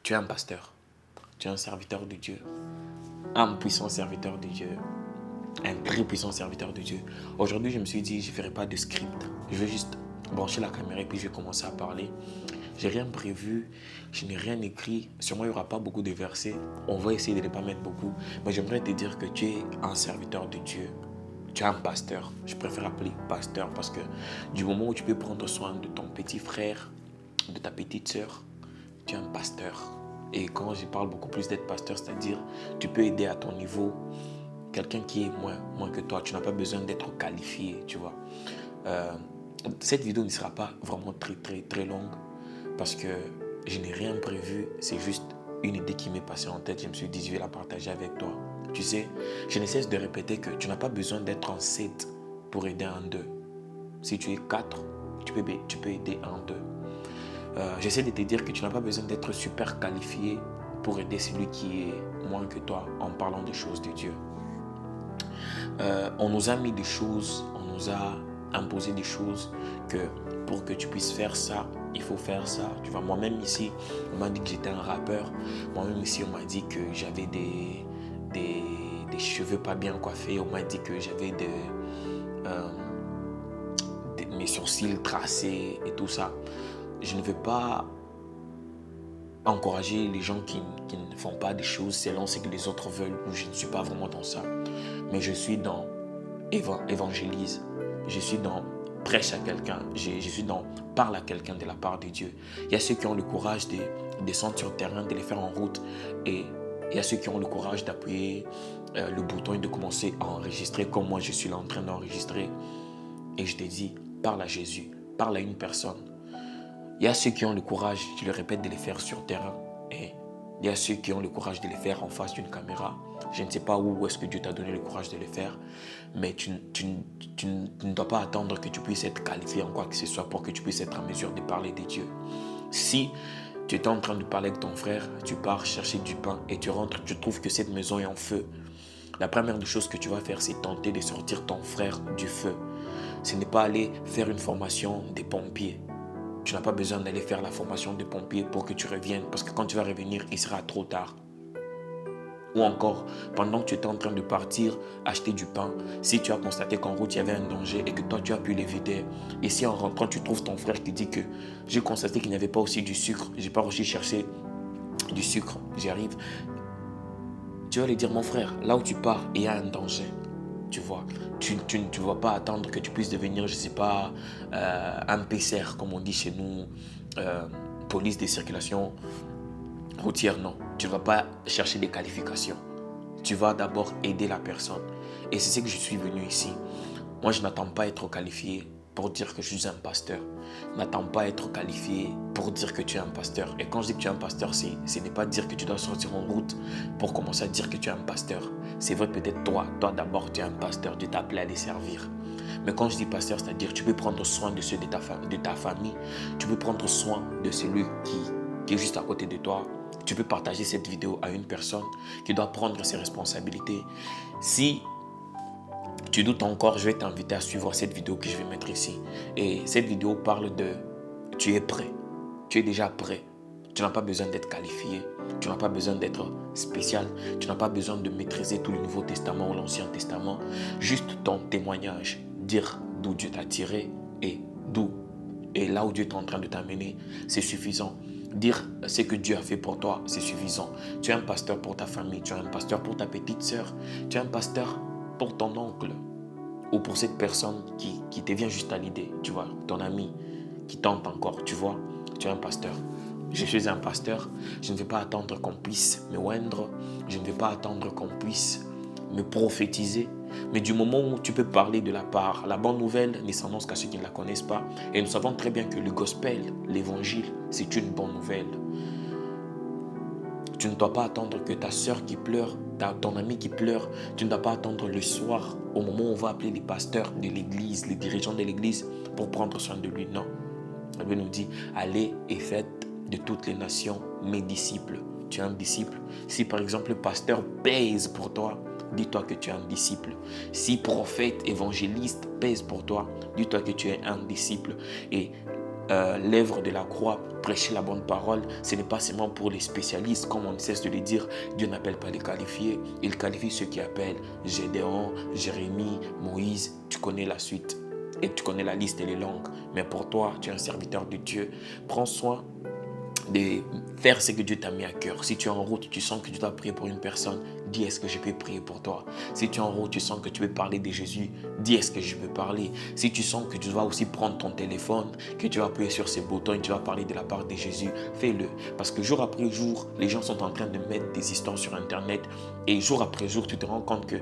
Tu es un pasteur, tu es un serviteur de Dieu, un puissant serviteur de Dieu, un très puissant serviteur de Dieu. Aujourd'hui, je me suis dit, je ne ferai pas de script. Je vais juste brancher la caméra et puis je vais commencer à parler. J'ai rien prévu, je n'ai rien écrit. Sûrement, il n'y aura pas beaucoup de versets. On va essayer de ne pas mettre beaucoup. Mais j'aimerais te dire que tu es un serviteur de Dieu. Tu es un pasteur. Je préfère appeler pasteur parce que du moment où tu peux prendre soin de ton petit frère, de ta petite sœur, tu es un pasteur. Et quand je parle beaucoup plus d'être pasteur, c'est-à-dire tu peux aider à ton niveau quelqu'un qui est moins que toi. Tu n'as pas besoin d'être qualifié, tu vois. Cette vidéo ne sera pas vraiment très longue parce que je n'ai rien prévu. C'est juste une idée qui m'est passée en tête. Je me suis dit, je vais la partager avec toi. Tu sais, je ne cesse de répéter que tu n'as pas besoin d'être en 7 pour aider en 2. Si tu es 4, tu peux aider en 2. J'essaie de te dire que tu n'as pas besoin d'être super qualifié pour aider celui qui est moins que toi en parlant des choses de Dieu. On nous a mis des choses, on nous a imposé des choses que pour que tu puisses faire ça, il faut faire ça. Tu vois, moi-même ici, on m'a dit que j'étais un rappeur. Moi-même ici, on m'a dit que j'avais des cheveux pas bien coiffés. On m'a dit que j'avais mes sourcils tracés et tout ça. Je ne veux pas encourager les gens qui ne font pas des choses selon ce que les autres veulent, ou je ne suis pas vraiment dans ça. Mais je suis dans évangélise, je suis dans prêche à quelqu'un, je suis dans parle à quelqu'un de la part de Dieu. Il y a ceux qui ont le courage de descendre sur le terrain, de les faire en route, et il y a ceux qui ont le courage d'appuyer le bouton et de commencer à enregistrer comme moi je suis là en train d'enregistrer. Et je te dis, parle à Jésus, parle à une personne. Il y a ceux qui ont le courage, je le répète, de les faire sur terrain. Et il y a ceux qui ont le courage de les faire en face d'une caméra. Je ne sais pas où est-ce que Dieu t'a donné le courage de le faire. Mais tu ne dois pas attendre que tu puisses être qualifié en quoi que ce soit pour que tu puisses être en mesure de parler de Dieu. Si tu es en train de parler avec ton frère, tu pars chercher du pain et tu rentres, tu trouves que cette maison est en feu. La première des choses que tu vas faire, c'est tenter de sortir ton frère du feu. Ce n'est pas aller faire une formation des pompiers. Tu n'as pas besoin d'aller faire la formation de pompiers pour que tu reviennes, parce que quand tu vas revenir, il sera trop tard. Ou encore, pendant que tu étais en train de partir acheter du pain, si tu as constaté qu'en route il y avait un danger et que toi tu as pu l'éviter, et si en rentrant tu trouves ton frère qui dit que j'ai constaté qu'il n'y avait pas aussi du sucre, j'ai pas aussi cherché du sucre, j'arrive, tu vas lui dire, mon frère, là où tu pars, il y a un danger. Tu vois, tu ne vas pas attendre que tu puisses devenir, je ne sais pas, un PCR, comme on dit chez nous, police de circulation routière, non. Tu ne vas pas chercher des qualifications. Tu vas d'abord aider la personne. Et c'est ce que je suis venu ici. Moi, je n'attends pas à être qualifié pour dire que je suis un pasteur. Je n'attends pas à être qualifié pour dire que tu es un pasteur. Et quand je dis que tu es un pasteur, ce n'est pas dire que tu dois sortir en route pour commencer à dire que tu es un pasteur. C'est vrai, peut-être toi d'abord, tu es un pasteur, Dieu t'a appelé à les servir. Mais quand je dis pasteur, c'est-à-dire tu peux prendre soin de ceux de ta famille, tu peux prendre soin de celui qui est juste à côté de toi. Tu peux partager cette vidéo à une personne qui doit prendre ses responsabilités. Si tu doutes encore, je vais t'inviter à suivre cette vidéo que je vais mettre ici. Et cette vidéo parle de tu es prêt. Tu es déjà prêt. Tu n'as pas besoin d'être qualifié. Tu n'as pas besoin d'être spécial. Tu n'as pas besoin de maîtriser tout le Nouveau Testament ou l'Ancien Testament. Juste ton témoignage. Dire d'où Dieu t'a tiré et là où Dieu est en train de t'amener, c'est suffisant. Dire ce que Dieu a fait pour toi, c'est suffisant. Tu es un pasteur pour ta famille, tu es un pasteur pour ta petite sœur, tu es un pasteur pour ton oncle ou pour cette personne qui te vient juste à l'idée, tu vois, ton ami qui tente encore, tu vois, tu es un pasteur. Je suis un pasteur, je ne vais pas attendre qu'on puisse me oindre, je ne vais pas attendre qu'on puisse me prophétiser. Mais du moment où tu peux parler de la part, la bonne nouvelle ne s'annonce qu'à ceux qui ne la connaissent pas. Et nous savons très bien que le gospel, l'évangile, c'est une bonne nouvelle. Tu ne dois pas attendre que ta soeur qui pleure, ton ami qui pleure, tu ne dois pas attendre le soir, au moment où on va appeler les pasteurs de l'église, les dirigeants de l'église, pour prendre soin de lui. Non. La Bible nous dit, allez et faites de toutes les nations mes disciples. Tu es un disciple. Si par exemple le pasteur pèse pour toi, dis-toi que tu es un disciple. Si prophète, évangéliste pèse pour toi, dis-toi que tu es un disciple. Et l'œuvre de la croix, prêcher la bonne parole, ce n'est pas seulement pour les spécialistes, comme on ne cesse de le dire. Dieu n'appelle pas les qualifiés, il qualifie ceux qui appellent. Gédéon, Jérémie, Moïse, tu connais la suite. Et tu connais la liste et les langues. Mais pour toi, tu es un serviteur de Dieu. Prends soin de faire ce que Dieu t'a mis à cœur. Si tu es en route, tu sens que tu dois prier pour une personne, dis est-ce que je peux prier pour toi. Si tu es en route, tu sens que tu veux parler de Jésus, dis est-ce que je peux parler. Si tu sens que tu dois aussi prendre ton téléphone, que tu vas appuyer sur ces boutons et tu vas parler de la part de Jésus, fais-le. Parce que jour après jour, les gens sont en train de mettre des histoires sur Internet et jour après jour, tu te rends compte que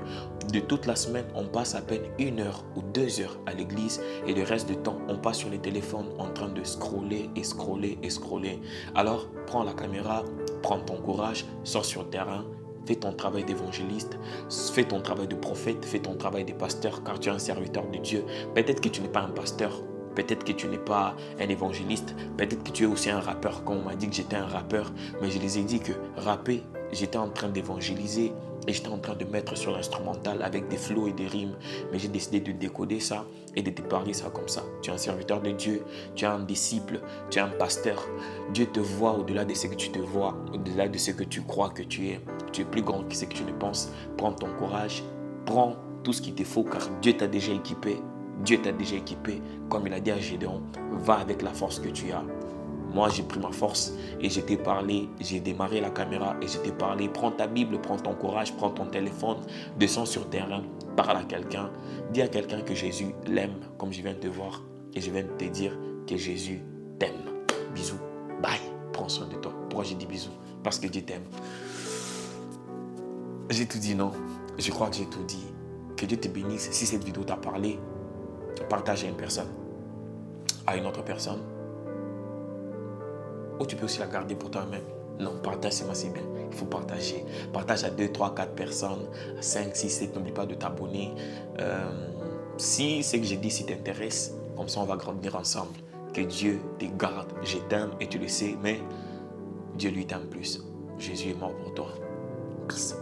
de toute la semaine, on passe à peine 1 heure ou 2 heures à l'église et le reste du temps, on passe sur les téléphones en train de scroller et scroller et scroller. Alors, prends la caméra, prends ton courage, sors sur le terrain, fais ton travail d'évangéliste, fais ton travail de prophète, fais ton travail de pasteur, car tu es un serviteur de Dieu. Peut-être que tu n'es pas un pasteur, peut-être que tu n'es pas un évangéliste, peut-être que tu es aussi un rappeur, comme on m'a dit que j'étais un rappeur, mais je les ai dit que rapper, j'étais en train d'évangéliser et j'étais en train de mettre sur l'instrumental avec des flots et des rimes, mais j'ai décidé de décoder ça et de te parler ça comme ça. Tu es un serviteur de Dieu, tu es un disciple, tu es un pasteur. Dieu te voit au-delà de ce que tu te vois, au-delà de ce que tu crois que tu es. Tu es plus grand que ce que tu ne penses. Prends ton courage, prends tout ce qu'il te faut car Dieu t'a déjà équipé. Dieu t'a déjà équipé. Comme il a dit à Gédéon, va avec la force que tu as. Moi, j'ai pris ma force et je t'ai parlé, j'ai démarré la caméra et je t'ai parlé. Prends ta Bible, prends ton courage, prends ton téléphone, descends sur le terrain, parle à quelqu'un. Dis à quelqu'un que Jésus l'aime comme je viens de te voir et je viens de te dire que Jésus t'aime. Bisous, bye, prends soin de toi. Pourquoi j'ai dit bisous? Parce que Dieu t'aime. J'ai tout dit, non? Je crois que j'ai tout dit. Que Dieu te bénisse. Si cette vidéo t'a parlé, partage à une personne, à une autre personne. Ou tu peux aussi la garder pour toi-même. Non, partage, c'est bien. Il faut partager. Partage à 2, 3, 4 personnes, à 5, 6, 7. N'oublie pas de t'abonner. Si ce que j'ai dit, si t'intéresse, comme ça, on va grandir ensemble. Que Dieu te garde. Je t'aime et tu le sais, mais Dieu lui t'aime plus. Jésus est mort pour toi. Peace.